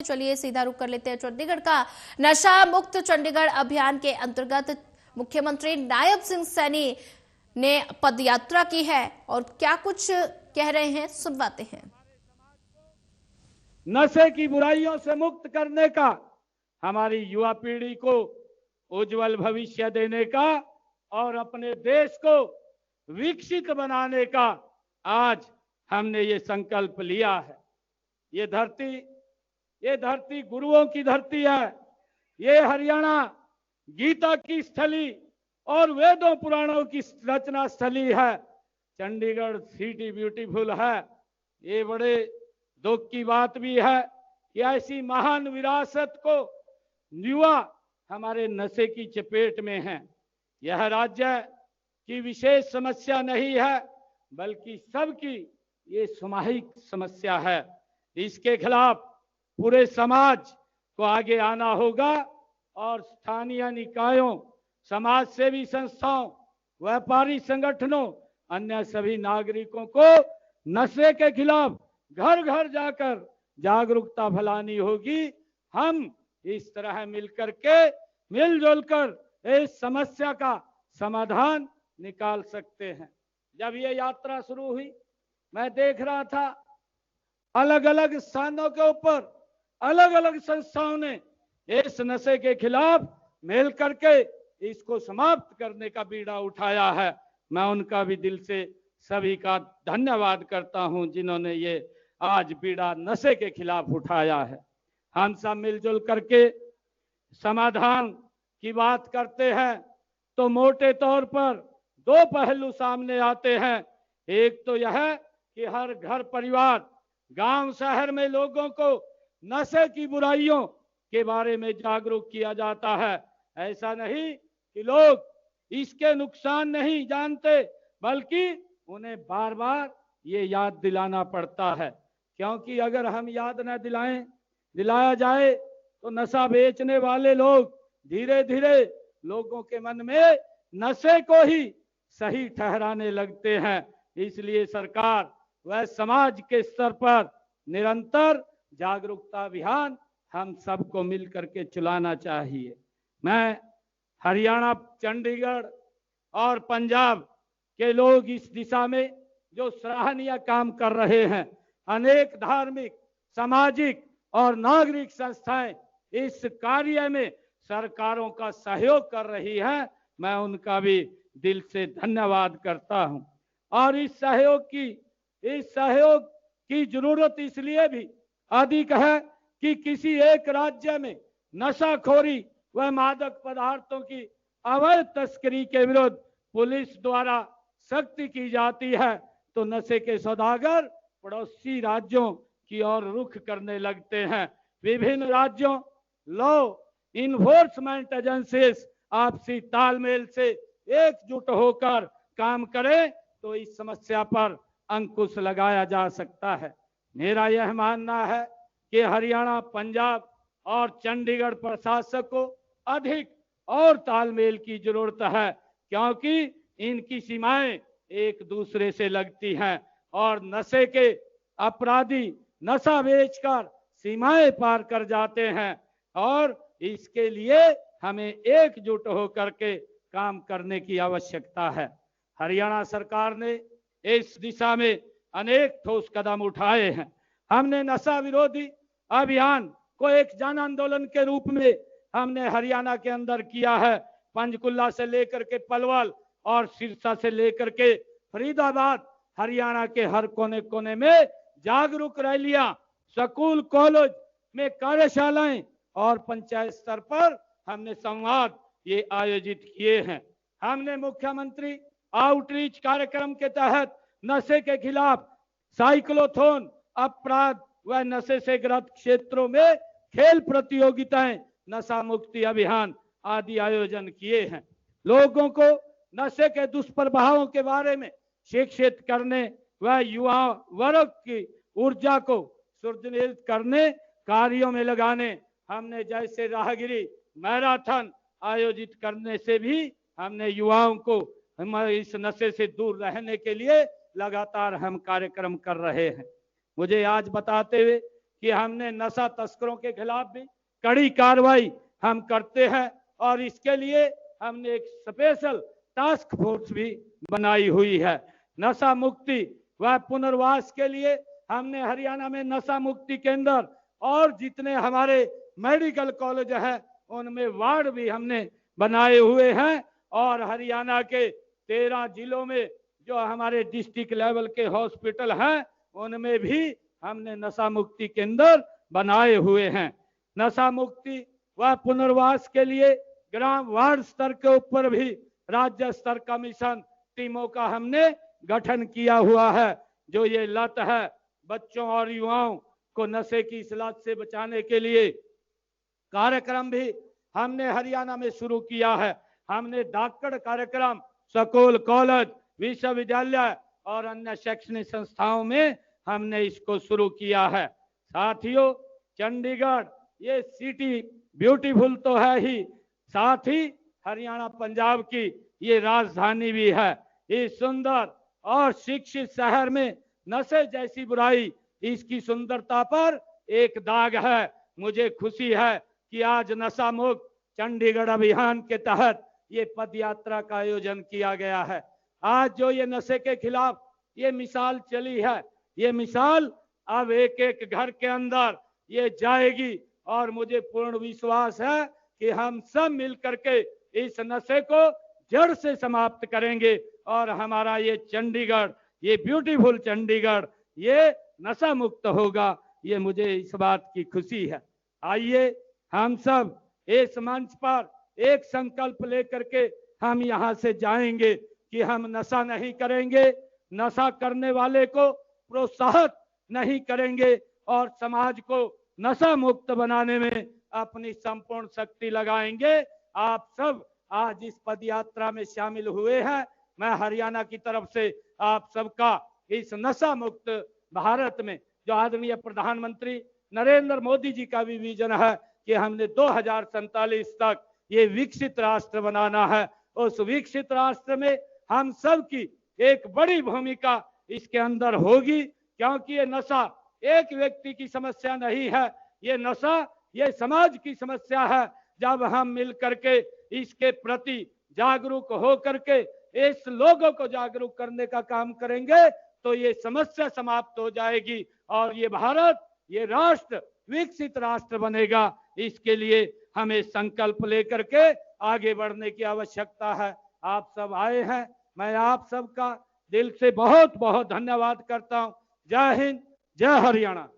चलिए सीधा रुख कर लेते हैं चंडीगढ़ का। नशा मुक्त चंडीगढ़ अभियान के अंतर्गत मुख्यमंत्री नायब सिंह सैनी ने पदयात्रा की है और क्या कुछ कह रहे हैं सुनवाते हैं। नशे की बुराइयों से मुक्त करने का, हमारी युवा पीढ़ी को उज्जवल भविष्य देने का और अपने देश को विकसित बनाने का आज हमने ये संकल्प लिया है। ये धरती गुरुओं की धरती है। ये हरियाणा गीता की स्थली और वेदों पुराणों की रचना स्थली है। चंडीगढ़ सिटी ब्यूटीफुल है। ये बड़े दुख की बात भी है कि ऐसी महान विरासत को युवा हमारे नशे की चपेट में हैं। यह राज्य की विशेष समस्या नहीं है, बल्कि सबकी ये सामूहिक समस्या है। इसके खिलाफ पूरे समाज को आगे आना होगा और स्थानीय निकायों, समाज सेवी संस्थाओं, व्यापारी संगठनों, अन्य सभी नागरिकों को नशे के खिलाफ घर घर जाकर जागरूकता फैलानी होगी। हम इस तरह मिलजुल कर इस समस्या का समाधान निकाल सकते हैं। जब ये यात्रा शुरू हुई, मैं देख रहा था अलग अलग स्थानों के ऊपर अलग अलग संस्थाओं ने इस नशे के खिलाफ मिल करके इसको समाप्त करने का बीड़ा उठाया है। मैं उनका भी दिल से सभी का धन्यवाद करता हूं जिन्होंने ये आज बीड़ा नशे के खिलाफ उठाया है। हम सब मिलजुल करके समाधान की बात करते हैं तो मोटे तौर पर दो पहलू सामने आते हैं। एक तो यह कि हर घर परिवार, गांव शहर में लोगों को नशे की बुराइयों के बारे में जागरूक किया जाता है। ऐसा नहीं कि लोग इसके नुकसान नहीं जानते, बल्कि उन्हें बार बार ये याद दिलाना पड़ता है। क्योंकि अगर हम याद न दिलाया जाए तो नशा बेचने वाले लोग धीरे धीरे लोगों के मन में नशे को ही सही ठहराने लगते हैं। इसलिए सरकार व समाज के स्तर पर निरंतर जागरूकता अभियान हम सबको मिलकर के चलाना चाहिए। मैं हरियाणा, चंडीगढ़ और पंजाब के लोग इस दिशा में जो सराहनीय काम कर रहे हैं, अनेक धार्मिक, सामाजिक और नागरिक संस्थाएं इस कार्य में सरकारों का सहयोग कर रही हैं। मैं उनका भी दिल से धन्यवाद करता हूं। और इस सहयोग की जरूरत इसलिए भी अधिक है कि किसी एक राज्य में नशाखोरी व मादक पदार्थों की अवैध तस्करी के विरुद्ध पुलिस द्वारा सख्ती की जाती है तो नशे के सौदागर पड़ोसी राज्यों की ओर रुख करने लगते हैं। विभिन्न राज्यों लॉ इन्फोर्समेंट एजेंसीज आपसी तालमेल से एकजुट होकर काम करें तो इस समस्या पर अंकुश लगाया जा सकता है। मेरा यह मानना है कि हरियाणा, पंजाब और चंडीगढ़ प्रशासन को अधिक और तालमेल की जरूरत है, क्योंकि इनकी सीमाएं एक दूसरे से लगती हैं और नशे के अपराधी नशा बेचकर सीमाएं पार कर जाते हैं और इसके लिए हमें एकजुट होकर के काम करने की आवश्यकता है। हरियाणा सरकार ने इस दिशा में अनेक ठोस कदम उठाए हैं। हमने नशा विरोधी अभियान को एक जन आंदोलन के रूप में हमने हरियाणा के अंदर किया है। पंचकुला से लेकर के पलवल और सिरसा से लेकर के फरीदाबाद, हरियाणा के हर कोने कोने में जागरूक रैलियां, स्कूल कॉलेज में कार्यशालाएं और पंचायत स्तर पर हमने संवाद ये आयोजित किए हैं। हमने मुख्यमंत्री आउटरीच कार्यक्रम के तहत नशे के खिलाफ साइक्लोथॉन, अपराध व नशे से ग्रस्त क्षेत्रों में खेल प्रतियोगिताएं, नशा मुक्ति अभियान आदि आयोजन किए हैं। लोगों को नशे के दुष्प्रभावों के बारे में शिक्षित करने व युवा वर्ग की ऊर्जा को सुदृढ़ करने कार्यों में लगाने हमने जैसे राहगिरी मैराथन आयोजित करने से भी हमने युवाओं को इस नशे से दूर रहने के लिए लगातार हम कार्यक्रम कर रहे हैं। मुझे आज बताते हुए कि हमने नशा तस्करों के खिलाफ भी कड़ी कार्रवाई हम करते हैं और इसके लिए हमने एक स्पेशल टास्क फोर्स भी बनाई हुई है। नशा मुक्ति व पुनर्वास के लिए हमने हरियाणा में नशा मुक्ति केंद्र और जितने हमारे मेडिकल कॉलेज हैं उनमें वार्ड भी हमने बनाए हुए हैं और हरियाणा के 13 जिलों में जो हमारे डिस्ट्रिक्ट लेवल के हॉस्पिटल हैं उनमें भी हमने नशा मुक्ति केंद्र बनाए हुए हैं। नशा मुक्ति व पुनर्वास के लिए ग्राम वार्ड स्तर के ऊपर भी राज्य स्तर का मिशन टीमों का हमने गठन किया हुआ है। जो ये लत है बच्चों और युवाओं को नशे की इस लत से बचाने के लिए कार्यक्रम भी हमने हरियाणा में शुरू किया है। हमने धाकड़ कार्यक्रम स्कूल, कॉलेज, विश्वविद्यालय और अन्य शैक्षणिक संस्थाओं में हमने इसको शुरू किया है। साथियों, चंडीगढ़ ये सिटी ब्यूटीफुल तो है ही, साथ ही हरियाणा पंजाब की ये राजधानी भी है। इस सुंदर और शिक्षित शहर में नशे जैसी बुराई, इसकी सुंदरता पर एक दाग है। मुझे खुशी है कि आज नशा मुक्त चंडीगढ़ अभियान के तहत ये पद यात्रा का आयोजन किया गया है। आज जो ये नशे के खिलाफ ये मिसाल चली है, ये मिसाल अब एक एक घर के अंदर ये जाएगी और मुझे पूर्ण विश्वास है कि हम सब मिलकर के इस नशे को जड़ से समाप्त करेंगे और हमारा ये चंडीगढ़, ये ब्यूटीफुल चंडीगढ़, ये नशा मुक्त होगा। ये मुझे इस बात की खुशी है। आइए हम सब इस मंच पर एक संकल्प लेकर के हम यहाँ से जाएंगे कि हम नशा नहीं करेंगे, नशा करने वाले को प्रोत्साहित नहीं करेंगे और समाज को नशा मुक्त बनाने में अपनी संपूर्ण शक्ति लगाएंगे। आप सब आज इस पद यात्रा में शामिल हुए हैं। मैं हरियाणा की तरफ से आप सबका इस नशा मुक्त भारत में जो आदरणीय प्रधानमंत्री नरेंद्र मोदी जी का भी विजन है कि हमने 2047 तक ये विकसित राष्ट्र बनाना है, उस विकसित राष्ट्र में हम सब की एक बड़ी भूमिका इसके अंदर होगी। क्योंकि ये नशा एक व्यक्ति की समस्या नहीं है, ये नशा ये समाज की समस्या है। जब हम मिल करके इसके प्रति जागरूक हो करके इस लोगों को जागरूक करने का काम करेंगे तो ये समस्या समाप्त हो जाएगी और ये भारत, ये राष्ट्र विकसित राष्ट्र बनेगा। इसके लिए हमें संकल्प लेकर के आगे बढ़ने की आवश्यकता है। आप सब आए हैं, मैं आप सबका दिल से बहुत बहुत धन्यवाद करता हूं। जय हिंद, जय हरियाणा।